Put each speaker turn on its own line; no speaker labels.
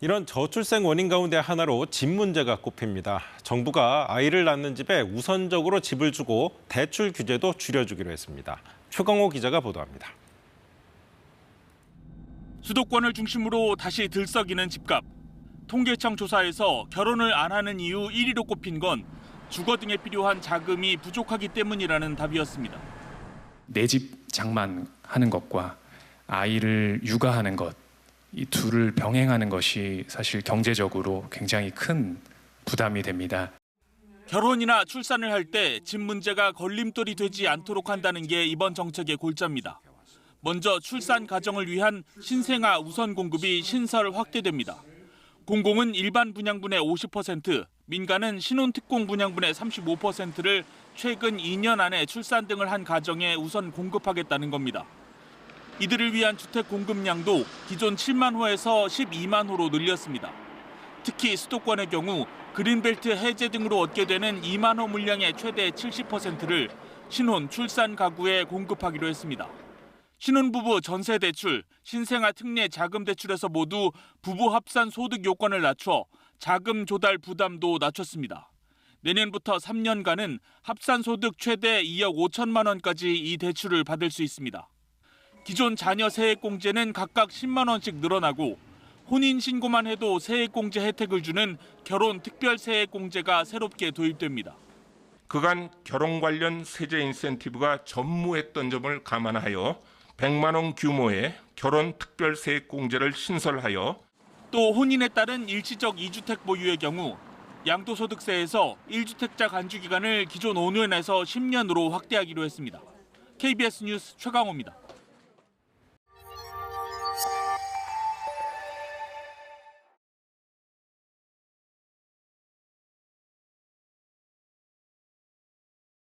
이런 저출생 원인 가운데 하나로 집 문제가 꼽힙니다. 정부가 아이를 낳는 집에 우선적으로 집을 주고 대출 규제도 줄여주기로 했습니다. 최광호 기자가 보도합니다.
수도권을 중심으로 다시 들썩이는 집값. 통계청 조사에서 결혼을 안 하는 이유 1위로 꼽힌 건 주거 등에 필요한 자금이 부족하기 때문이라는 답이었습니다.
내 집 장만하는 것과 아이를 육아하는 것, 이 둘을 병행하는 것이 사실 경제적으로 굉장히 큰 부담이 됩니다.
결혼이나 출산을 할 때 집 문제가 걸림돌이 되지 않도록 한다는 게 이번 정책의 골자입니다. 먼저 출산 가정을 위한 신생아 우선 공급이 신설 확대됩니다. 공공은 일반 분양분의 50%, 민간은 신혼특공 분양분의 35%를 최근 2년 안에 출산 등을 한 가정에 우선 공급하겠다는 겁니다. 이들을 위한 주택 공급량도 기존 7만 호에서 12만 호로 늘렸습니다. 특히 수도권의 경우 그린벨트 해제 등으로 얻게 되는 2만 호 물량의 최대 70%를 신혼, 출산 가구에 공급하기로 했습니다. 신혼부부 전세대출, 신생아 특례 자금대출에서 모두 부부 합산 소득 요건을 낮춰 자금 조달 부담도 낮췄습니다. 내년부터 3년간은 합산 소득 최대 2억 5천만 원까지 이 대출을 받을 수 있습니다. 기존 자녀 세액공제는 각각 10만 원씩 늘어나고 혼인 신고만 해도 세액공제 혜택을 주는 결혼 특별 세액공제가 새롭게 도입됩니다.
그간 결혼 관련 세제 인센티브가 전무했던 점을 감안하여 100만 원 규모의 결혼 특별 세액공제를 신설하여
또 혼인에 따른 일시적 2주택 보유의 경우 양도소득세에서 1주택자 간주 기간을 기존 5년에서 10년으로 확대하기로 했습니다. KBS 뉴스 최강호입니다.